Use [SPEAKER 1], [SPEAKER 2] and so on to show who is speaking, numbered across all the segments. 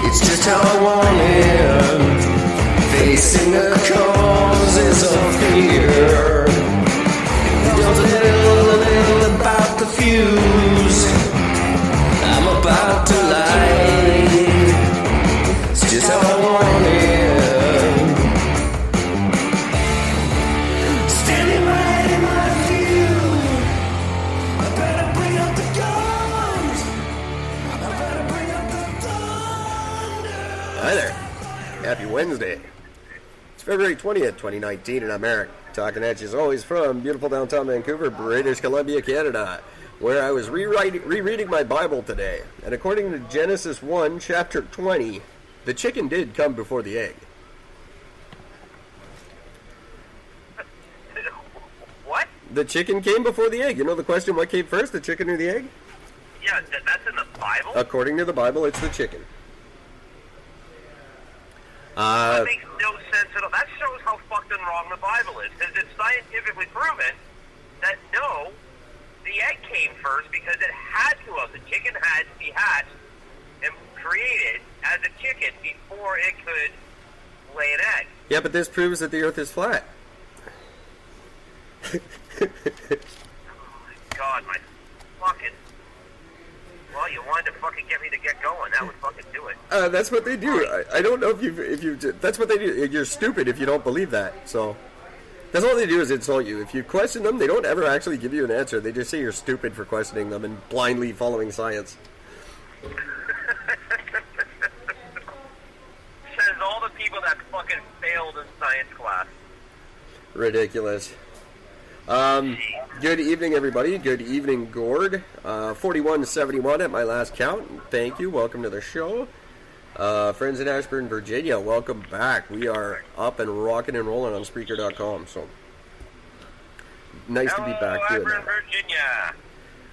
[SPEAKER 1] It's just how I want it. Facing the causes of fear. Don't a little about the fuse. I'm about to light. It's just how I want it. Standing right in my view. I better bring up the guns. I better bring up the thunder. Hi there. Happy Wednesday. It's February 20th, 2019, and I'm Eric, talking at you as always from beautiful downtown Vancouver, British Columbia, Canada, where I was rereading my Bible today. And according to Genesis 1, chapter 20, the chicken did come before the egg.
[SPEAKER 2] What?
[SPEAKER 1] The chicken came before the egg. You know the question, what came first, the chicken or the egg?
[SPEAKER 2] Yeah, that's in the Bible?
[SPEAKER 1] According to the Bible, it's the chicken.
[SPEAKER 2] That makes no sense at all. That shows how fucked and wrong the Bible is. Because it's scientifically proven that no, the egg came first because it had to have. The chicken had to be hatched and created as a chicken before it could lay an egg.
[SPEAKER 1] Yeah, but this proves that the earth is flat.
[SPEAKER 2] Oh my god, my fucking... Well, you wanted to fucking get me to get going. That would fucking do it.
[SPEAKER 1] That's what they do. I don't know if you that's what they do. You're stupid if you don't believe that. So that's all they do is insult you. If you question them, they don't ever actually give you an answer. They just say you're stupid for questioning them and blindly following science.
[SPEAKER 2] Says all the people that fucking failed in science class.
[SPEAKER 1] Ridiculous. Good evening, everybody. Good evening, Gord. 4171 at my last count. Thank you. Welcome to the show. Friends in Ashburn, Virginia, welcome back. We are up and rocking and rolling on Spreaker.com. So nice to be back doing
[SPEAKER 2] Ashburn,
[SPEAKER 1] that.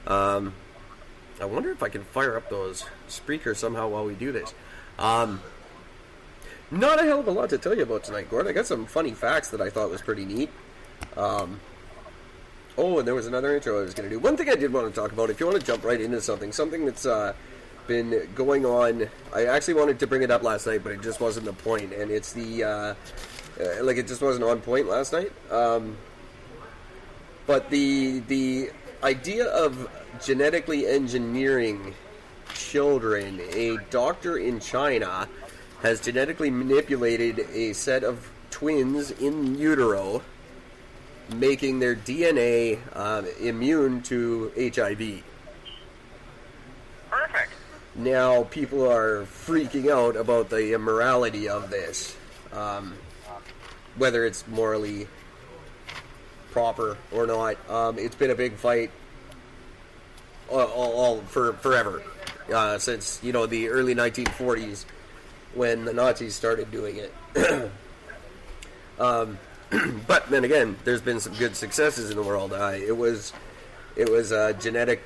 [SPEAKER 2] Virginia.
[SPEAKER 1] I wonder if I can fire up those Spreakers somehow while we do this. Not a hell of a lot to tell you about tonight, Gord. I got some funny facts that I thought was pretty neat. Oh, and there was another intro I was going to do. One thing I did want to talk about, if you want to jump right into something that's been going on. I actually wanted to bring it up last night, but it just wasn't the point. And it's the, it just wasn't on point last night. But the idea of genetically engineering children, a doctor in China has genetically manipulated a set of twins in utero, making their DNA immune to HIV.
[SPEAKER 2] Perfect.
[SPEAKER 1] Now, people are freaking out about the immorality of this, whether it's morally proper or not. It's been a big fight all for forever, since, the early 1940s when the Nazis started doing it. But then again, there's been some good successes in the world. It was genetic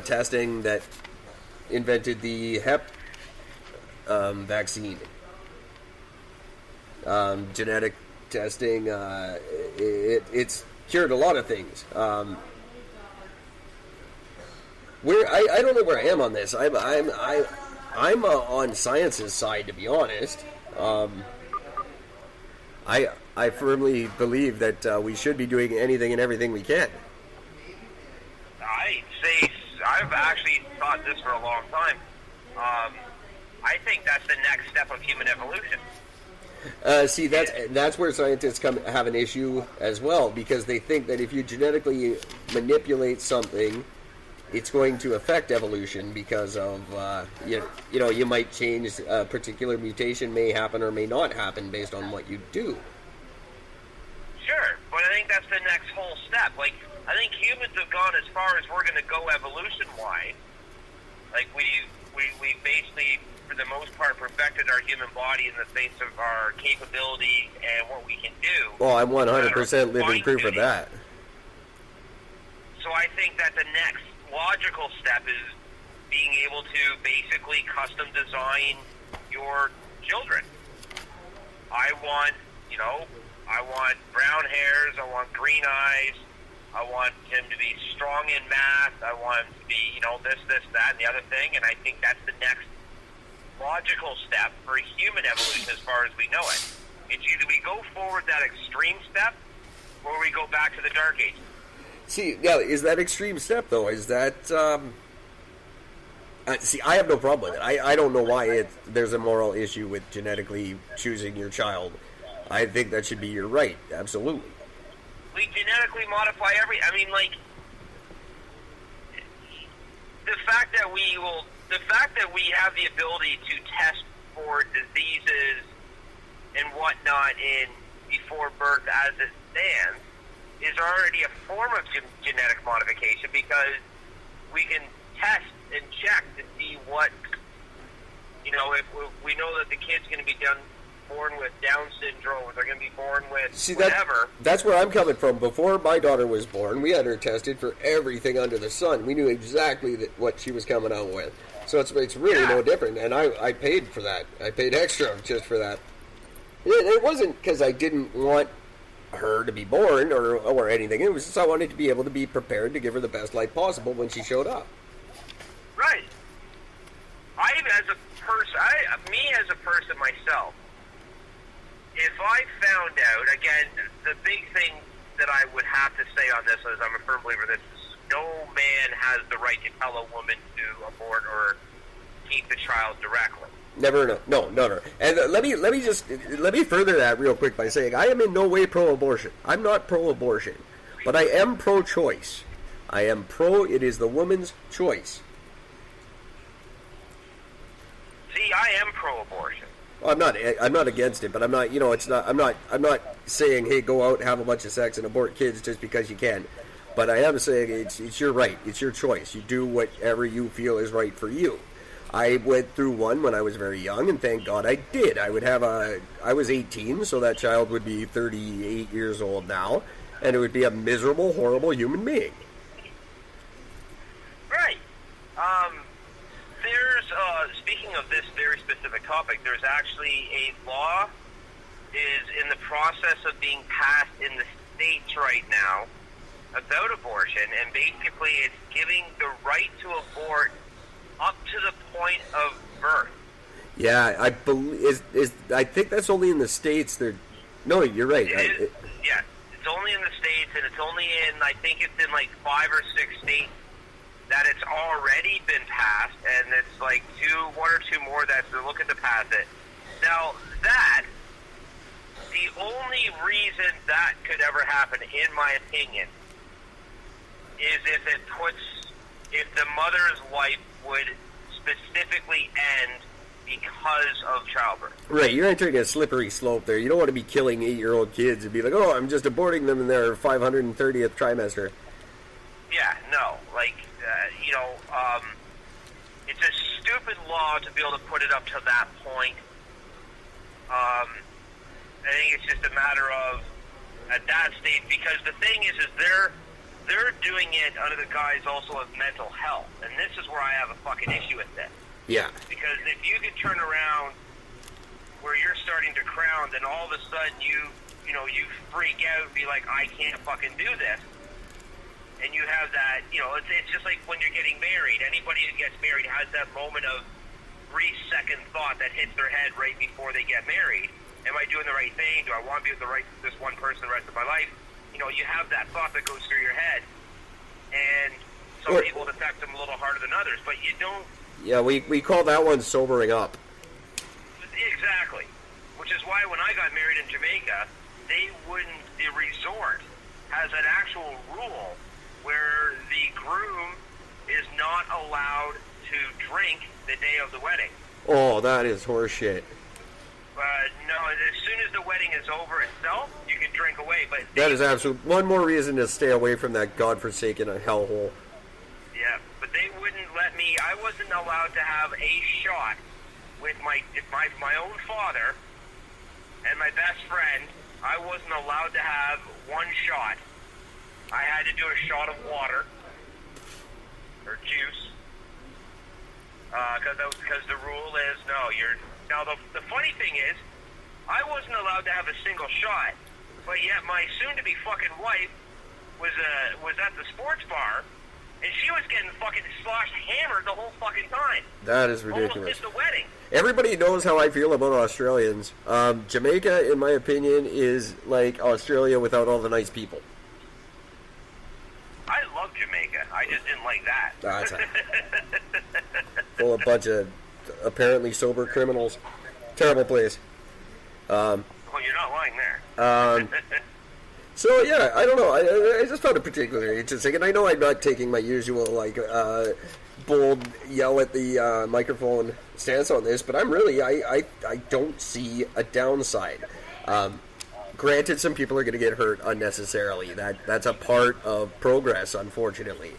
[SPEAKER 1] testing that invented the Hep vaccine. Genetic testing, it's cured a lot of things. Where I don't know where I am on this. I'm on science's side, to be honest. I firmly believe that we should be doing anything and everything we can.
[SPEAKER 2] I've actually thought this for a long time. I think that's the next step of human evolution.
[SPEAKER 1] See, that's where scientists have an issue as well, because they think that if you genetically manipulate something, it's going to affect evolution because of, you might change, a particular mutation may happen or may not happen based on what you do.
[SPEAKER 2] Sure, but I think that's the next whole step. Like, I think humans have gone as far as we're going to go evolution-wise. Like, we basically, for the most part, perfected our human body in the face of our capability and what we can do.
[SPEAKER 1] Well, I'm 100% living proof of that.
[SPEAKER 2] So I think that the next logical step is being able to basically custom design your children. I want brown hairs, I want green eyes, I want him to be strong in math, I want him to be, this, that, and the other thing, and I think that's the next logical step for human evolution as far as we know it. It's either we go forward that extreme step, or we go back to the Dark Ages.
[SPEAKER 3] See, yeah, is that extreme step, though? Is that, see, I have no problem with it. I don't know why there's a moral issue with genetically choosing your child. I think that should be your right, absolutely.
[SPEAKER 2] We genetically modify the fact that we have the ability to test for diseases and whatnot before birth as it stands is already a form of genetic modification, because we can test and check to see what, if we know that the kid's going to be born with Down syndrome, or they're going to be born with whatever.
[SPEAKER 3] That's where I'm coming from. Before my daughter was born, we had her tested for everything under the sun. We knew exactly what she was coming out with. So it's really no different. And I paid for that. I paid extra just for that. It wasn't because I didn't want her to be born or anything. It was just I wanted to be able to be prepared to give her the best life possible when she showed up.
[SPEAKER 2] Right. As a person myself, if I found out, again, the big thing that I would have to say on this is I'm a firm believer that no man has the right to tell a woman to abort or keep the child directly.
[SPEAKER 3] Never, no. And let me further that real quick by saying I am in no way pro-abortion. I'm not pro-abortion, but I am pro-choice. I am it is the woman's choice.
[SPEAKER 2] See, I am pro-abortion.
[SPEAKER 3] Well, I'm not against it, but I'm not. I'm not saying, hey, go out, have a bunch of sex, and abort kids just because you can. But I am saying it's your right. It's your choice. You do whatever you feel is right for you. I went through one when I was very young, and thank God I did. I was 18, so that child would be 38 years old now, and it would be a miserable, horrible human being.
[SPEAKER 2] Right. Speaking of this very specific topic, there's actually a law is in the process of being passed in the States right now about abortion, and basically it's giving the right to abort up to the point of birth.
[SPEAKER 3] Yeah, I believe I think that's only in the States. No, you're right.
[SPEAKER 2] Yeah, it's only in the States, and it's only I think it's in like 5 or 6 states that it's already been passed, and it's like one or two more that they're looking to pass it. Now, the only reason that could ever happen, in my opinion, is if the mother's life would specifically end because of childbirth.
[SPEAKER 3] Right, you're entering a slippery slope there. You don't want to be killing 8-year-old kids and be like, oh, I'm just aborting them in their 530th trimester.
[SPEAKER 2] Yeah, no, it's a stupid law to be able to put it up to that point. I think it's just a matter of, at that stage, because the thing is they're doing it under the guise also of mental health, and this is where I have a fucking issue with this.
[SPEAKER 3] Yeah.
[SPEAKER 2] Because if you could turn around where you're starting to crown, then all of a sudden you freak out and be like, I can't fucking do this. And you have that, it's just like when you're getting married. Anybody who gets married has that moment of 3-second thought that hits their head right before they get married. Am I doing the right thing? Do I want to be with this one person the rest of my life? You have that thought that goes through your head. And some people it affects them a little harder than others, but you don't...
[SPEAKER 3] Yeah, we call that one sobering up.
[SPEAKER 2] Exactly. Which is why when I got married in Jamaica, the resort has an actual rule where the groom is not allowed to drink the day of the wedding.
[SPEAKER 3] Oh, that is horseshit.
[SPEAKER 2] No, as soon as the wedding is over itself, you can drink away. But
[SPEAKER 3] that is absolute. One more reason to stay away from that godforsaken hellhole.
[SPEAKER 2] Yeah, but they wouldn't let me. I wasn't allowed to have a shot with my own father and my best friend. I wasn't allowed to have one shot. I had to do a shot of water or juice because the rule is no. Now the funny thing is, I wasn't allowed to have a single shot, but yet my soon-to-be fucking wife was at the sports bar, And she was getting fucking sloshed, hammered the whole fucking time.
[SPEAKER 3] That is
[SPEAKER 2] Almost
[SPEAKER 3] ridiculous.
[SPEAKER 2] missed the wedding.
[SPEAKER 3] Everybody knows how I feel about Australians. Jamaica, in my opinion, is like Australia without all the nice people.
[SPEAKER 2] I love Jamaica. I just didn't like that.
[SPEAKER 3] That's full of bunch of apparently sober criminals. Terrible place.
[SPEAKER 2] Well, you're not lying there.
[SPEAKER 3] So yeah, I don't know. I just found it particularly interesting, and I know I'm not taking my usual like bold yell at the microphone stance on this, but I'm really I don't see a downside. Granted, some people are going to get hurt unnecessarily. That's a part of progress, unfortunately.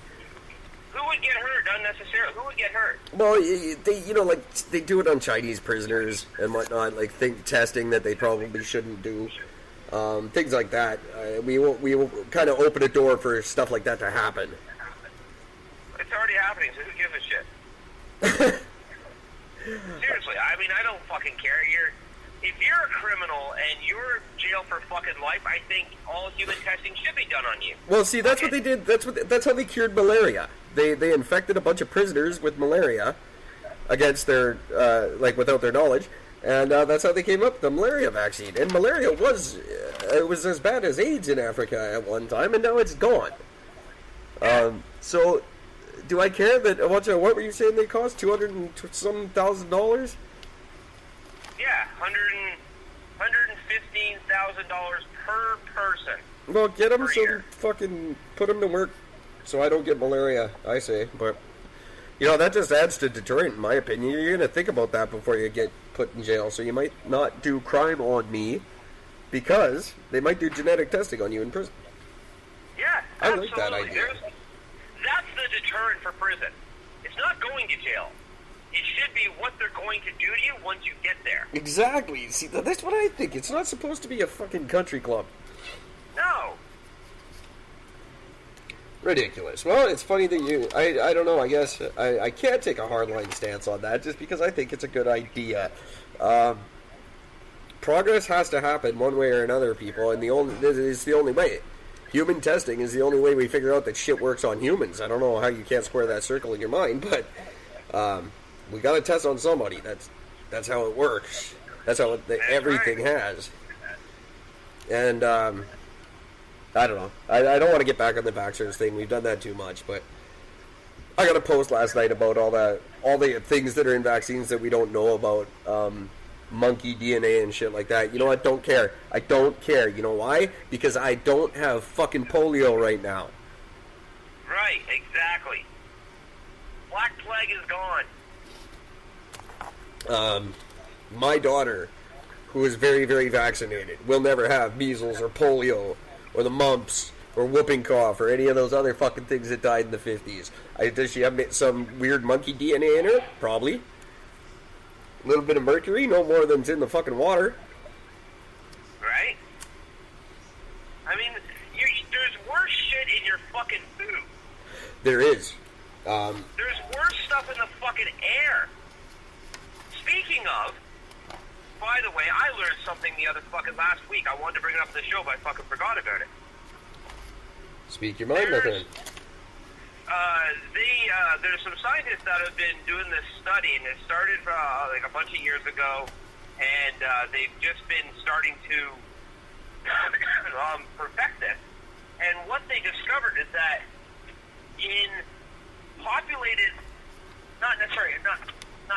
[SPEAKER 2] Who would get hurt unnecessarily? Who would get hurt?
[SPEAKER 3] Well, they like they do it on Chinese prisoners and whatnot, like testing that they probably shouldn't do. Things like that. We will kind of open a door for stuff like that to happen.
[SPEAKER 2] It's already happening, so who gives a shit? Seriously, I mean, I don't fucking care. If you're a criminal and you're in jail for fucking life, I think all human testing should be done on you.
[SPEAKER 3] Well, see, that's what they did. That's how they cured malaria. They infected a bunch of prisoners with malaria against their without their knowledge. And that's how they came up with the malaria vaccine. And malaria was as bad as AIDS in Africa at one time, and now it's gone. So, do I care that what were you saying they cost? $200,000?
[SPEAKER 2] Yeah, $115,000 per person.
[SPEAKER 3] Well, get them
[SPEAKER 2] year.
[SPEAKER 3] fucking put them to work, so I don't get malaria. I say, but that just adds to deterrent, in my opinion. You're gonna think about that before you get put in jail. So you might not do crime on me because they might do genetic testing on you in prison.
[SPEAKER 2] Yeah,
[SPEAKER 3] I
[SPEAKER 2] absolutely.
[SPEAKER 3] like that idea.
[SPEAKER 2] That's the deterrent for prison. It's not going to jail. It should be what they're going to do to you once you get there.
[SPEAKER 3] Exactly. See, that's what I think. It's not supposed to be a fucking country club.
[SPEAKER 2] No.
[SPEAKER 3] Ridiculous. Well, it's funny that you... I don't know, I guess I can't take a hardline stance on that just because I think it's a good idea. Progress has to happen one way or another, people, and it's the only way. Human testing is the only way we figure out that shit works on humans. I don't know how you can't square that circle in your mind, but we got to test on somebody. That's how it works. That's how everything has. And I don't know. I don't want to get back on the vaxxers thing. We've done that too much, but I got a post last night about all the things that are in vaccines that we don't know about, monkey DNA and shit like that. You know what? Don't care. I don't care. You know why? Because I don't have fucking polio right now.
[SPEAKER 2] Right, exactly. Black Plague is gone.
[SPEAKER 3] My daughter, who is very, very vaccinated, will never have measles or polio or the mumps or whooping cough or any of those other fucking things that died in the 50s. Does she have some weird monkey DNA in her? Probably. A little bit of mercury, no more than's in the fucking water.
[SPEAKER 2] Right? I mean, there's worse shit in your fucking food.
[SPEAKER 3] There is.
[SPEAKER 2] There's worse stuff in the fucking air. Speaking of, by the way, I learned something the other fucking last week. I wanted to bring it up in the show, but I fucking forgot about it.
[SPEAKER 3] Speak your mind, my friend.
[SPEAKER 2] There's some scientists that have been doing this study, and it started like a bunch of years ago, and they've just been starting to perfect this. And what they discovered is that in populated, not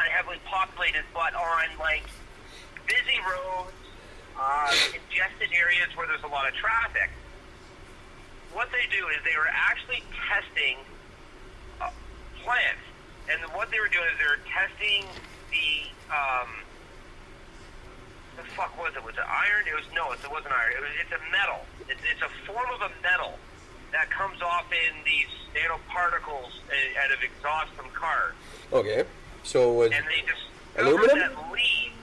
[SPEAKER 2] heavily populated, but on like busy roads, congested areas where there's a lot of traffic, what they do is they were actually testing plants, and what they were doing is they were testing the fuck was it? Was it iron? It wasn't iron. It's a metal. It's a form of a metal that comes off in these nanoparticles out of exhaust from cars.
[SPEAKER 3] Okay, so
[SPEAKER 2] and they discovered
[SPEAKER 3] aluminum?
[SPEAKER 2] that leaves.